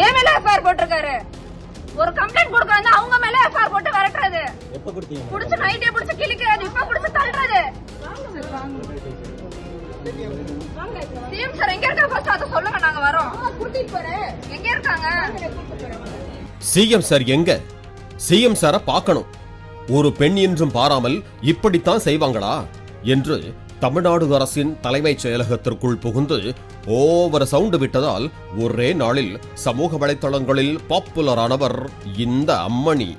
ஏன் மேல எஃப்ஐஆர் போட்டிருக்காரு? ஒரு கம்ப்ளைண்ட் கொடுக்க வந்து அவங்க மேல எஃப்ஐஆர் போட்டு விரட்டுறது, புடிச்சு நைட்டே புடிச்சு கிழிக்கிறது, இப்ப புடிச்சு தள்ளுறது. சிஎம் சார் எங்க இருக்காங்க? ஃபர்ஸ்ட் அத சொல்லுங்க, நாங்க வரோம். கூட்டிட்டு போறேன். எங்க இருக்காங்க? சிஎம் சார் எங்க? சிஎம் சார பார்க்கணும். ஒரு பெண் என்றும் பாராமல் இப்படித்தான் செய்வாங்களா என்று தமிழ்நாடு அரசின் தலைமைச் செயலகத்திற்குள் புகுந்து ஓவர் சவுண்டு விட்டதால் ஒரே நாளில் சமூக வலைத்தளங்களில் பாப்புலரானவர் இந்த அம்மணி.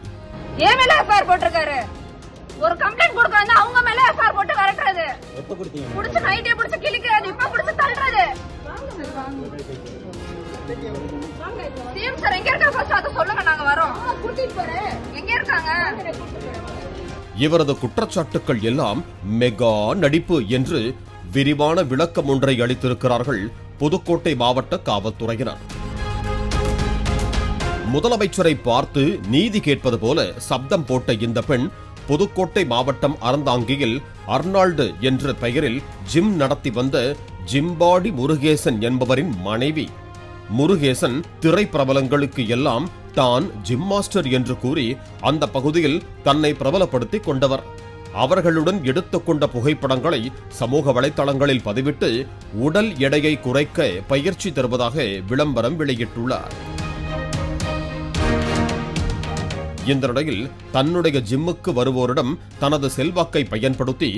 ஏன் மேல எஃப்ஐஆர் போட்டிருக்காரு? ஒரு கம்ப்ளைண்ட் கொடுக்க வந்து அவங்க மேல எஃப்ஐஆர் போட்டு விரட்டுறது, புடிச்சு நைட்டே புடிச்சு கிழிக்கிறது, இப்ப புடிச்சு தள்ளுறது. சிஎம் சார் எங்க இருக்காங்க? ஃபர்ஸ்ட் அத சொல்லுங்க, நாங்க வரோம். கூட்டிட்டு போறேன். எங்க இருக்காங்க? இவரது குற்றச்சாட்டுக்கள் எல்லாம் மெகா நடிப்பு என்று விரிவான விளக்கம் ஒன்றை அளித்திருக்கிறார்கள் புதுக்கோட்டை மாவட்ட காவல்துறையினர். முதலமைச்சரை பார்த்து நீதி கேட்பது போல சப்தம் போட்ட இந்த பெண் புதுக்கோட்டை மாவட்டம் அறந்தாங்கியில் அர்னால்டு என்ற பெயரில் ஜிம் நடத்தி வந்த ஜிம்பாடி முருகேசன் என்பவரின் மனைவி. முருகேசன் திரை பிரபலங்களுக்கு எல்லாம் தான் ஜிம் மாஸ்டர் என்று கூறி அந்த பகுதியில் தன்னை பிரபலப்படுத்திக் கொண்டவர். அவர்களுடன் எடுத்துக்கொண்ட புகைப்படங்களை சமூக வலைதளங்களில் பதிவிட்டு உடல் எடையை குறைக்க பயிற்சி தருவதாக விளம்பரம் வெளியிட்டுள்ளார். இந்த நிலையில் தன்னுடைய ஜிம்முக்கு வருவோரிடம் தனது செல்வாக்கை பயன்படுத்தி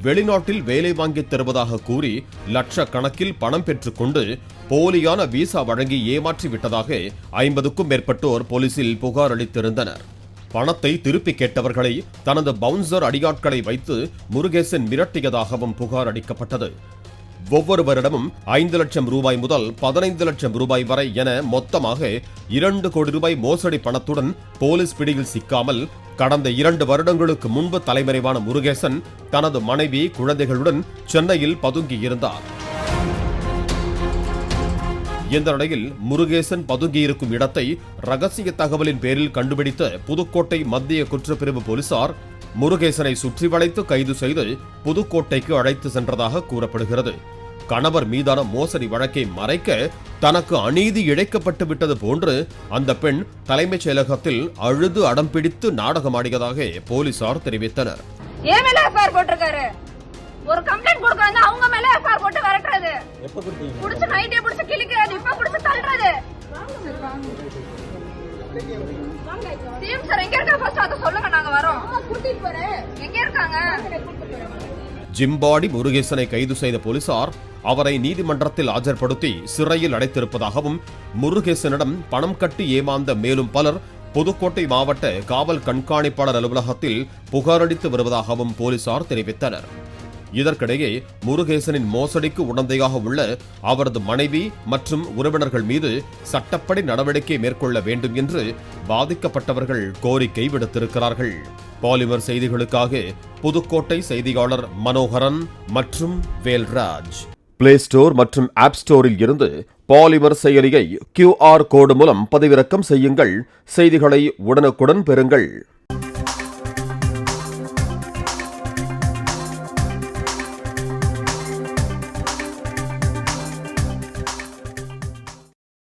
வெளிநாட்டில் வேலை வாங்கித் தருவதாக கூறி லட்சக்கணக்கில் பணம் பெற்றுக்கொண்டு போலியான விசா வழங்கி ஏமாற்றி விட்டதாக 50க்கும் மேற்பட்டோர் போலீசில் புகார் அளித்திருந்தனர். பணத்தை திருப்பி கேட்டவர்களை தனது பவுன்சர் அடியாட்களை வைத்து முருகேசன் மிரட்டியதாகவும் புகார் அளிக்கப்பட்டது. ஒவ்வொருவரிடமும் 5 லட்சம் ரூபாய் முதல் 15 லட்சம் ரூபாய் வரை என மொத்தமாக 2 கோடி ரூபாய் மோசடி பணத்துடன் போலீஸ் பிடியில் சிக்காமல் கடந்த 2 வருடங்களுக்கு முன்பு தலைமறைவான முருகேசன் தனது மனைவி குழந்தைகளுடன் சென்னையில் பதுங்கியிருந்தார். இந்த நிலையில் முருகேசன் பதுங்கியிருக்கும் இடத்தை ரகசிய தகவலின் பேரில் கண்டுபிடித்த புதுக்கோட்டை மத்திய குற்றப்பிரிவு போலீசார் முருகேசனை சுற்றி வளைத்து கைது செய்து புதுக்கோட்டைக்கு அழைத்து சென்றதாக கூறப்படுகிறது. கணவர் மீதான மோசடி வழக்கை மறைக்க தனக்கு அநீதி இழைக்கப்பட்டு விட்டது போன்று அந்த பெண் தலைமைச் செயலகத்தில் அழுது அடம் பிடித்து நாடகமாடியதாக போலீசார் தெரிவித்தனர். ஏன் மேல எஃப்ஐஆர் போட்டிருக்காரு? ஒரு கம்ப்ளைண்ட் கொடுக்க வந்து அவங்க மேல எஃப்ஐஆர் போட்டு விரட்டுறது, புடிச்சு நைட்டே புடிச்சு கிழிக்கிறது, இப்ப புடிச்சு தள்ளுறது. சிஎம் சார் எங்க இருக்காங்க? ஃபர்ஸ்ட் அத சொல்லுங்க, நாங்க வரோம். கூட்டிட்டு போறேன். எங்க இருக்காங்க? ஜிம்பாடி முருகேசனை கைது செய்த போலீசார் அவரை நீதிமன்றத்தில் ஆஜர்படுத்தி சிறையில் அடைத்திருப்பதாகவும் முருகேசனிடம் பணம் கட்டி ஏமாந்த மேலும் பலர் புதுக்கோட்டை மாவட்ட காவல் கண்காணிப்பாளர் அலுவலகத்தில் புகார் அளித்து வருவதாகவும் போலீசார் தெரிவித்தனர். இதற்கிடையே முருகேசனின் மோசடிக்கு உடந்தையாக உள்ள அவரது மனைவி மற்றும் உறவினர்கள் மீது சட்டப்படி நடவடிக்கை மேற்கொள்ள வேண்டும் என்று பாதிக்கப்பட்டவர்கள் கோரிக்கை விடுத்திருக்கிறார்கள். பாலிமர் செய்திகளுக்காக புதுக்கோட்டை செய்தியாளர் மனோகரன் மற்றும் வேல்ராஜ். பிளே ஸ்டோர் மற்றும் ஆப் ஸ்டோரில் இருந்து பாலிமர் செயலியை QR கோடு மூலம் பதிவிறக்கம் செய்யுங்கள். செய்திகளை உடனுக்குடன் பெறுங்கள்.